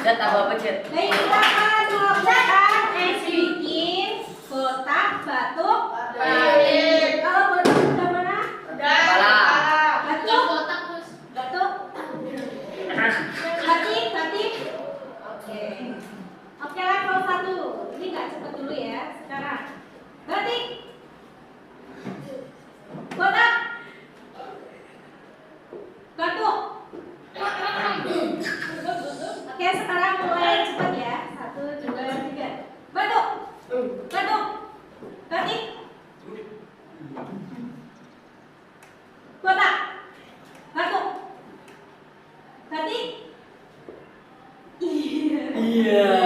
Udah tambah pencet. Baik, silakan mengerjakan bikin kotak batuk. Kalau batuk udah mana? Batuk. Batuk. Batik. Oke. Oke, level 1. Ini nggak cepet dulu ya. Sekarang batik. Kotak. Batuk. Oke, sekarang mulai cepat ya. 1, 2, 3. Batuk. Batik. Kotak. Batuk. Batik. Iya.